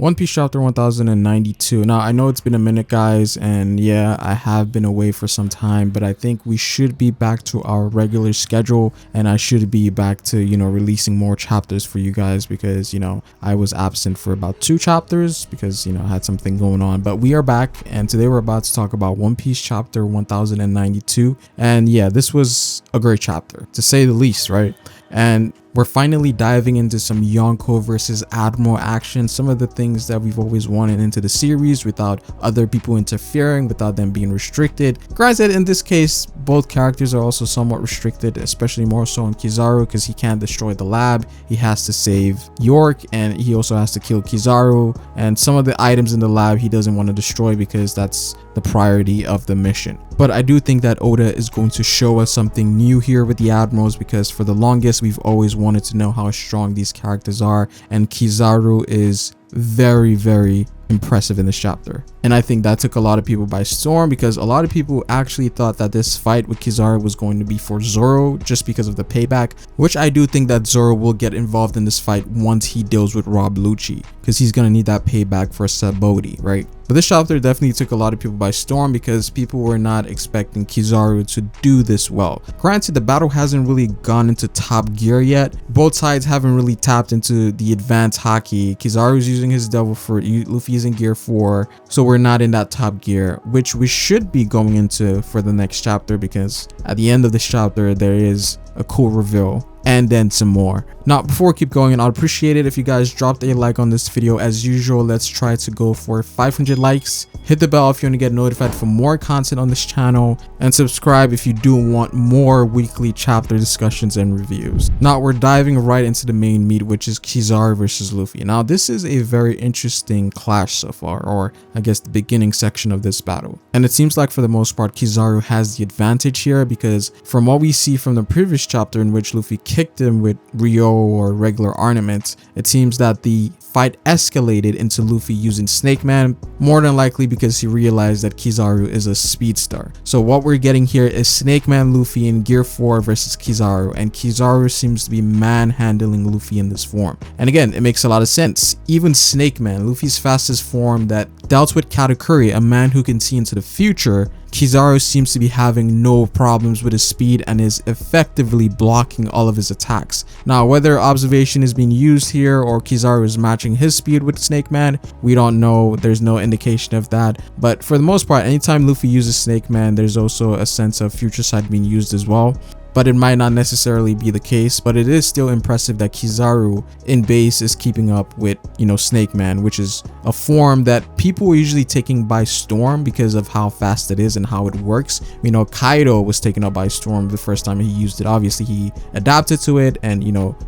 One Piece chapter 1092. Now, I know it's been a minute, guys, and yeah, I have been away for some time, but I think we should be back to our regular schedule, and I should be back to, releasing more chapters for you guys because, I was absent for about 2 chapters because, I had something going on. But we are back, and today we're about to talk about One Piece chapter 1092. And yeah, this was a great chapter, to say the least, right? And we're finally diving into some Yonko versus Admiral action, some of the things that we've always wanted into the series without other people interfering, without them being restricted. Granted, in this case, both characters are also somewhat restricted, especially more so in Kizaru because he can't destroy the lab. He has to save York, and he also has to kill Kizaru, and some of the items in the lab he doesn't want to destroy because that's the priority of the mission. But I do think that Oda is going to show us something new here with the Admirals, because for the longest we've always wanted to know how strong these characters are, and Kizaru is very, very impressive in this chapter. And I think that took a lot of people by storm, because a lot of people actually thought that this fight with Kizaru was going to be for Zoro just because of the payback, which I do think that Zoro will get involved in this fight once he deals with Rob Lucci, because he's going to need that payback for Sabaody, right? But this chapter definitely took a lot of people by storm because people were not expecting Kizaru to do this well. Granted, the battle hasn't really gone into top gear yet. Both sides haven't really tapped into the advanced haki. Kizaru's using his devil fruit, Luffy's in gear 4, so we're not in that top gear, which we should be going into for the next chapter, because at the end of this chapter there is a cool reveal and then some more. Now, before we keep going, I'd appreciate it if you guys dropped a like on this video. As usual, let's try to go for 500 likes. Hit the bell if you want to get notified for more content on this channel, and subscribe if you do want more weekly chapter discussions and reviews. Now, we're diving right into the main meat, which is Kizary versus Luffy. Now, this is a very interesting clash so far, or I guess the beginning section of this battle. And it seems like for the most part, Kizaru has the advantage here, because from what we see from the previous chapter in which Luffy kicked him with Ryo or regular ornaments, it seems that the fight escalated into Luffy using Snake Man, more than likely because he realized that Kizaru is a speedster. So what we're getting here is Snake Man Luffy in gear 4 versus Kizaru, and Kizaru seems to be manhandling Luffy in this form. And again, it makes a lot of sense. Even Snake Man, Luffy's fastest form that dealt with Katakuri, a man who can see into the future, Kizaru seems to be having no problems with his speed and is effectively blocking all of his attacks. Now, whether observation is being used here or Kizaru is matching his speed with Snake Man, we don't know. There's no indication of that. But for the most part, anytime Luffy uses Snake Man, there's also a sense of future sight being used as well. But it might not necessarily be the case, but it is still impressive that Kizaru in base is keeping up with, Snake Man, which is a form that people were usually taking by storm because of how fast it is and how it works. Kaido was taken up by storm the first time he used it. Obviously, he adapted to it and,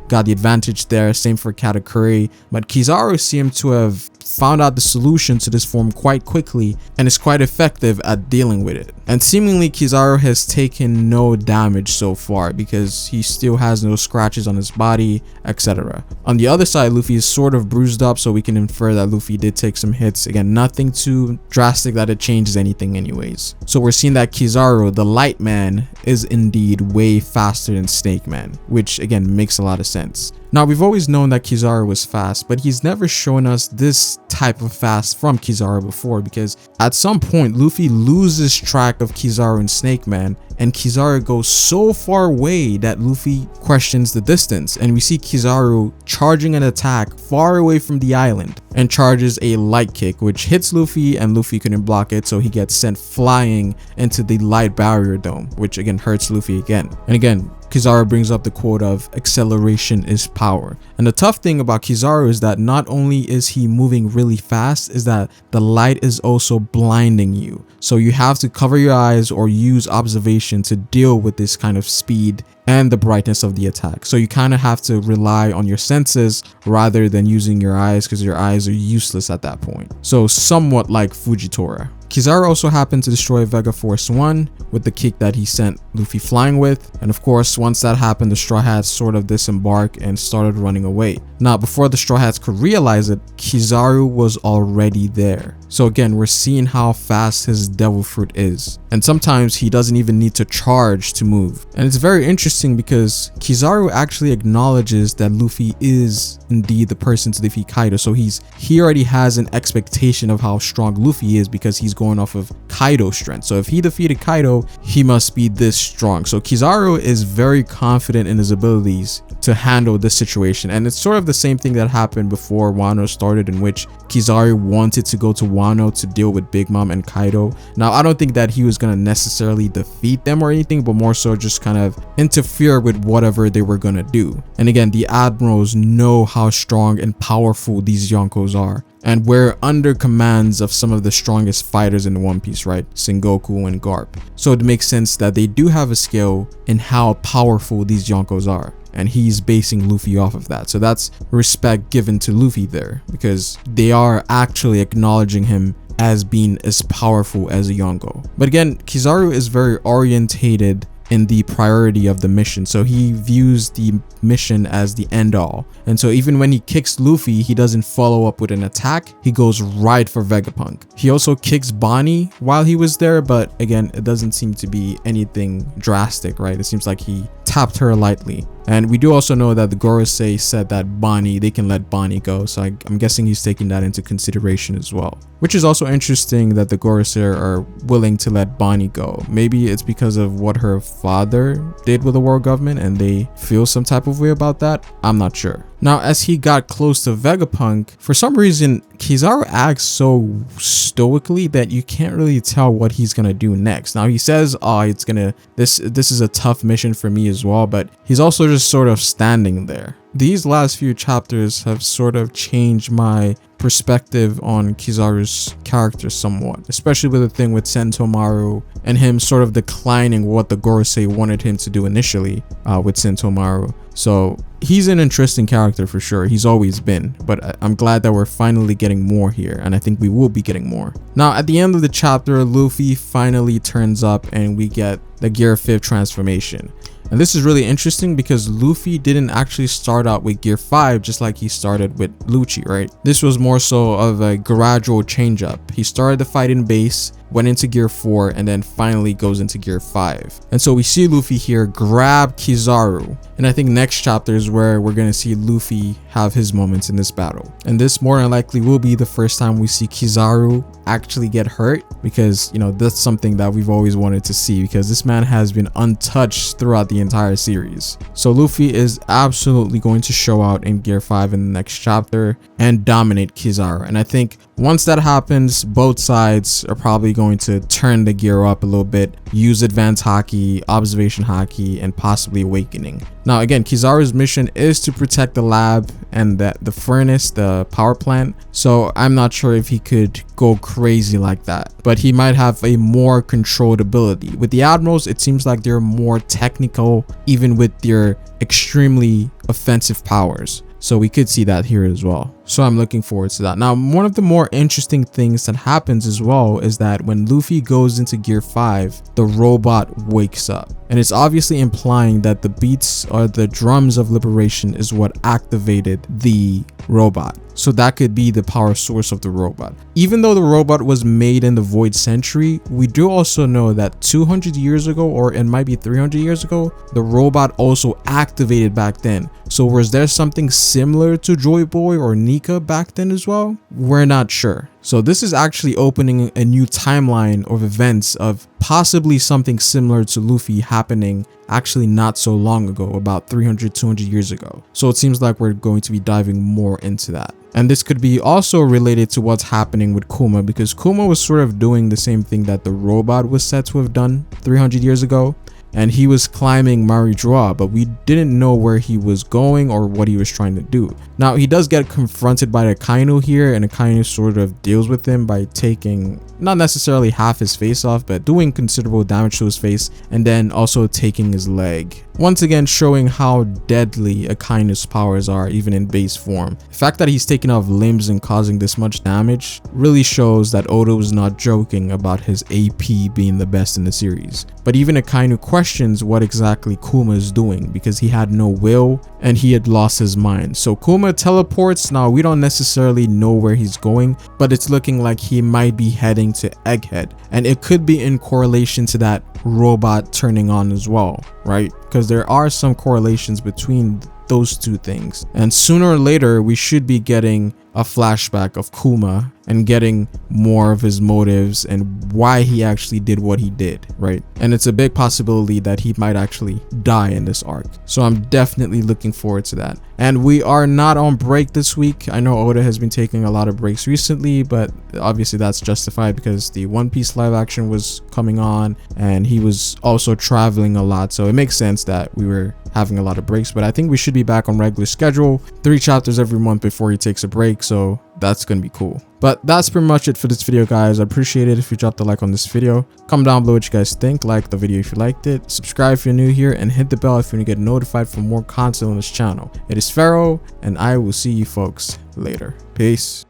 got the advantage there. Same for Katakuri, but Kizaru seemed to have found out the solution to this form quite quickly and is quite effective at dealing with it. And seemingly Kizaru has taken no damage so far because he still has no scratches on his body, etc. On the other side, Luffy is sort of bruised up, so we can infer that Luffy did take some hits. Again, nothing too drastic that it changes anything anyways. So we're seeing that Kizaru, the light man, is indeed way faster than Snake Man, which again makes a lot of sense. Now, we've always known that Kizaru was fast, but he's never shown us this type of fast from Kizaru before, because at some point Luffy loses track of Kizaru and Snake Man, and Kizaru goes so far away that Luffy questions the distance, and we see Kizaru charging an attack far away from the island and charges a light kick, which hits Luffy, and Luffy couldn't block it, so he gets sent flying into the light barrier dome, which again hurts Luffy again. And again, Kizaru brings up the quote of acceleration is power. And the tough thing about Kizaru is that not only is he moving really fast, is that the light is also blinding you. So you have to cover your eyes or use observation to deal with this kind of speed and the brightness of the attack. So you kind of have to rely on your senses rather than using your eyes, because your eyes are useless at that point. So somewhat like Fujitora. Kizaru also happened to destroy Vega Force 1 with the kick that he sent Luffy flying with, and of course once that happened, the Straw Hats sort of disembarked and started running away. Now, before the Straw Hats could realize it, Kizaru was already there. So again, we're seeing how fast his devil fruit is. And sometimes he doesn't even need to charge to move. And it's very interesting because Kizaru actually acknowledges that Luffy is indeed the person to defeat Kaido. So he already has an expectation of how strong Luffy is because he's going off of Kaido's strength. So if he defeated Kaido, he must be this strong. So Kizaru is very confident in his abilities to handle this situation. And it's sort of the same thing that happened before Wano started, in which Kizaru wanted to go to Wano to deal with Big Mom and Kaido. Now, I don't think that he was going to necessarily defeat them or anything, but more so just kind of interfere with whatever they were going to do. And again, the admirals know how strong and powerful these Yonkos are. And we're under commands of some of the strongest fighters in One Piece, right? Sengoku and Garp. So it makes sense that they do have a skill in how powerful these Yonkos are. And he's basing Luffy off of that. So that's respect given to Luffy there, because they are actually acknowledging him as being as powerful as a Yonko. But again, Kizaru is very orientated in the priority of the mission. So he views the mission as the end all. And so even when he kicks Luffy, he doesn't follow up with an attack. He goes right for Vegapunk. He also kicks Bonnie while he was there, but again, it doesn't seem to be anything drastic, right? It seems like he tapped her lightly. And we do also know that the Gorosei said that Bonnie, they can let Bonnie go. So I'm guessing he's taking that into consideration as well. Which is also interesting that the Gorosei are willing to let Bonnie go. Maybe it's because of what her father did with the world government and they feel some type of way about that. I'm not sure. Now, as he got close to Vegapunk, for some reason, Kizaru acts so stoically that you can't really tell what he's gonna do next. Now, he says, oh, this is a tough mission for me as well, but he's also just sort of standing there. These last few chapters have sort of changed my perspective on Kizaru's character somewhat, especially with the thing with Sentomaru and him sort of declining what the Gorosei wanted him to do initially with Sentomaru. So he's an interesting character for sure. He's always been, but I'm glad that we're finally getting more here, and I think we will be getting more. Now, at the end of the chapter, Luffy finally turns up and we get the Gear 5 transformation. And this is really interesting because Luffy didn't actually start out with Gear 5 just like he started with Lucci, right? This was more so of a gradual change up. He started the fight in base, went into Gear 4, and then finally goes into Gear 5. And so we see Luffy here grab Kizaru. And I think next chapter is where we're going to see Luffy have his moments in this battle. And this more than likely will be the first time we see Kizaru actually get hurt, because, you know, that's something that we've always wanted to see, because this man has been untouched throughout the entire series. So Luffy is absolutely going to show out in Gear 5 in the next chapter and dominate Kizaru. And I think once that happens, both sides are probably going to turn the gear up a little bit, use advanced haki, observation haki, and possibly awakening. Now again, Kizaru's mission is to protect the lab and the furnace, the power plant. So I'm not sure if he could go crazy like that, but he might have a more controlled ability. With the admirals, it seems like they're more technical, even with their extremely offensive powers. So we could see that here as well. So I'm looking forward to that. Now, one of the more interesting things that happens as well is that when Luffy goes into Gear 5, the robot wakes up. And it's obviously implying that the beats or the drums of liberation is what activated the robot. So that could be the power source of the robot. Even though the robot was made in the Void Century, we do also know that 200 years ago, or it might be 300 years ago, the robot also activated back then. So was there something similar to Joy Boy or Nika back then as well? We're not sure. So this is actually opening a new timeline of events of possibly something similar to Luffy happening actually not so long ago, about 200 years ago. So it seems like we're going to be diving more into that. And this could be also related to what's happening with Kuma, because Kuma was sort of doing the same thing that the robot was said to have done 300 years ago. And he was climbing Marijua, but we didn't know where he was going or what he was trying to do. Now, he does get confronted by Akainu here, and Akainu sort of deals with him by taking not necessarily half his face off, but doing considerable damage to his face, and then also taking his leg. Once again, showing how deadly Akainu's powers are, even in base form. The fact that he's taking off limbs and causing this much damage really shows that Oda was not joking about his AP being the best in the series. But even Akainu questions questions what exactly Kuma is doing because he had no will and he had lost his mind. So Kuma teleports. Now we don't necessarily know where he's going, but it's looking like he might be heading to Egghead, and it could be in correlation to that robot turning on as well, right? Because there are some correlations between those two things, and sooner or later we should be getting a flashback of Kuma and getting more of his motives and why he actually did what he did, right? And it's a big possibility that he might actually die in this arc, so I'm definitely looking forward to that. And we are not on break this week. I know Oda has been taking a lot of breaks recently, but obviously that's justified because the One Piece live action was coming on and he was also traveling a lot, so it makes sense that we were having a lot of breaks. But I think we should be back on regular schedule, 3 chapters every month before he takes a break, so that's gonna be cool. But that's pretty much it for this video, guys. I appreciate it if you dropped a like on this video. Comment down below what you guys think. Like the video if you liked it, subscribe if you're new here, and hit the bell if you want to get notified for more content on this channel. It is Pharaoh, and I will see you folks later. Peace.